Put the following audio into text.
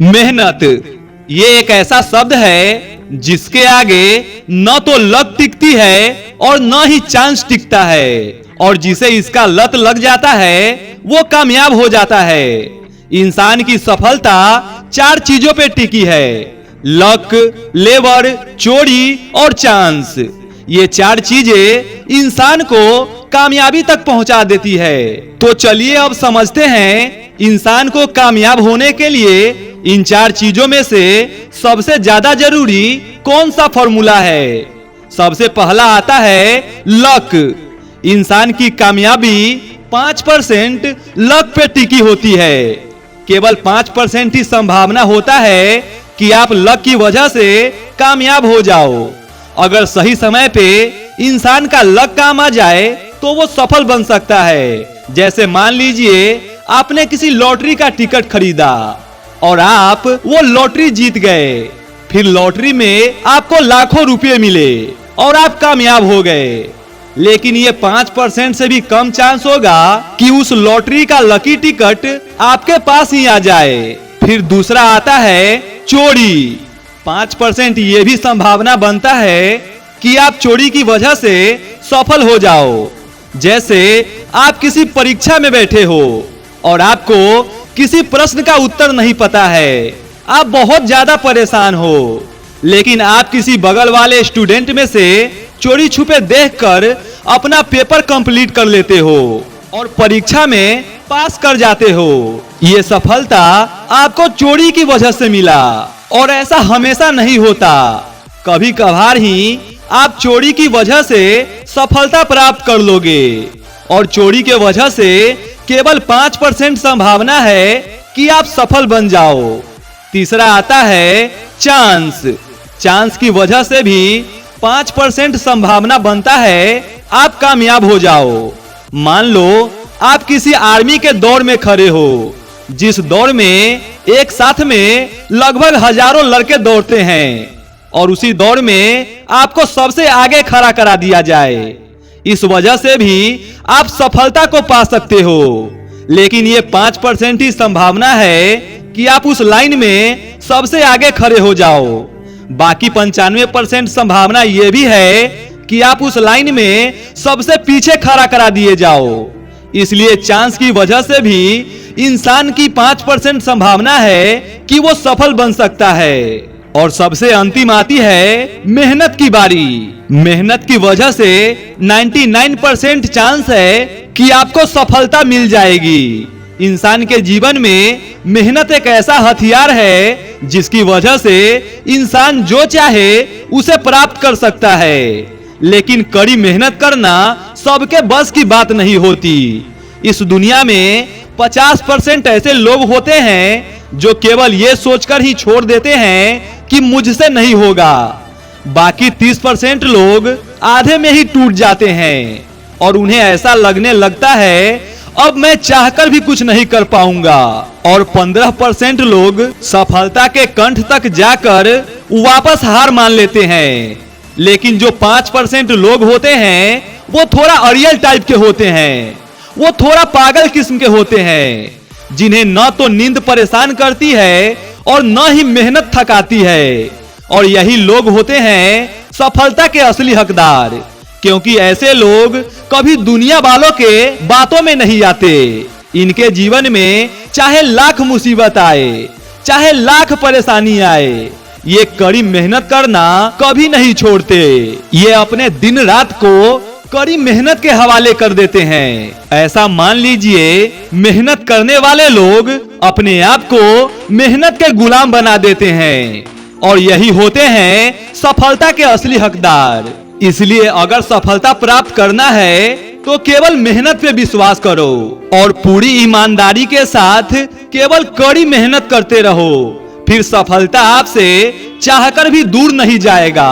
मेहनत ये एक ऐसा शब्द है जिसके आगे न तो लत टिकती है और न ही चांस टिकता है, और जिसे इसका लत लग जाता है वो कामयाब हो जाता है। इंसान की सफलता 4 चीजों पे टिकी है: लक, लेबर, चोरी और चांस। ये 4 चीजें इंसान को कामयाबी तक पहुंचा देती है। तो चलिए अब समझते हैं इंसान को कामयाब होने के लिए इन 4 चीजों में से सबसे ज्यादा जरूरी कौन सा फॉर्मूला है। सबसे पहला आता है लक। इंसान की कामयाबी 5% लक पे टिकी होती है। केवल 5% ही संभावना होता है कि आप लक की वजह से कामयाब हो जाओ। अगर सही समय पे इंसान का लक काम आ जाए तो वो सफल बन सकता है। जैसे मान लीजिए आपने किसी लॉटरी का टिकट खरीदा और आप वो लॉटरी जीत गए। फिर लॉटरी में आपको लाखों रुपए मिले और आप कामयाब हो गए, लेकिन ये 5% से भी कम चांस होगा कि उस लॉटरी का लकी टिकट आपके पास ही आ जाए। फिर दूसरा आता है चोरी। 5% ये भी संभावना बनता है कि आप चोरी की वजह से सफल हो जाओ। जैसे आप किसी परीक्षा में बैठे हो और आपको किसी प्रश्न का उत्तर नहीं पता है, आप बहुत ज्यादा परेशान हो, लेकिन आप किसी बगल वाले स्टूडेंट में से चोरी छुपे देखकर अपना पेपर कंप्लीट कर लेते हो और परीक्षा में पास कर जाते हो। ये सफलता आपको चोरी की वजह से मिला, और ऐसा हमेशा नहीं होता। कभी कभार ही आप चोरी की वजह से सफलता प्राप्त कर लोगे, और चोरी के वजह से केवल 5% संभावना है कि आप सफल बन जाओ। तीसरा आता है चांस। चांस की वजह से भी 5% संभावना बनता है आप कामयाब हो जाओ। मान लो आप किसी आर्मी के दौड़ में खड़े हो, जिस दौड़ में एक साथ में लगभग हजारों लड़के दौड़ते हैं, और उसी दौड़ में आपको सबसे आगे खड़ा करा दिया जाए। इस वजह से भी आप सफलता को पा सकते हो, लेकिन ये 5% ही संभावना है कि आप उस लाइन में सबसे आगे खड़े हो जाओ। बाकी 95% संभावना ये भी है कि आप उस लाइन में सबसे पीछे खड़ा करा दिए जाओ। इसलिए चांस की वजह से भी इंसान की 5% संभावना है कि वो सफल बन सकता है। और सबसे अंतिम आती है मेहनत की बारी। मेहनत की वजह से 99% चांस है कि आपको सफलता मिल जाएगी। इंसान के जीवन में मेहनत एक ऐसा हथियार है जिसकी वजह से इंसान जो चाहे उसे प्राप्त कर सकता है, लेकिन कड़ी मेहनत करना सबके बस की बात नहीं होती। इस दुनिया में 50% ऐसे लोग होते हैं जो केवल ये सोचकर ही छोड़ देते हैं कि मुझसे नहीं होगा। बाकी 30% लोग आधे में ही टूट जाते हैं और उन्हें ऐसा लगने लगता है अब मैं चाहकर भी कुछ नहीं कर पाऊंगा। और 15% लोग सफलता के कंठ तक जाकर वापस हार मान लेते हैं। लेकिन जो 5% लोग होते हैं वो थोड़ा अड़ियल टाइप के होते हैं, वो थोड़ा पागल किस्म के होते हैं, जिन्हें न तो नींद परेशान करती है और न ही मेहनत थकाती है। और यही लोग होते हैं सफलता के असली हकदार, क्योंकि ऐसे लोग कभी दुनिया वालों के बातों में नहीं आते। इनके जीवन में चाहे लाख मुसीबत आए, चाहे लाख परेशानी आए, ये कड़ी मेहनत करना कभी नहीं छोड़ते। ये अपने दिन रात को कड़ी मेहनत के हवाले कर देते हैं। ऐसा मान लीजिए मेहनत करने वाले लोग अपने आप को मेहनत के गुलाम बना देते हैं, और यही होते हैं सफलता के असली हकदार। इसलिए अगर सफलता प्राप्त करना है तो केवल मेहनत पे विश्वास करो और पूरी ईमानदारी के साथ केवल कड़ी मेहनत करते रहो। फिर सफलता आपसे चाहकर भी दूर नहीं जाएगा।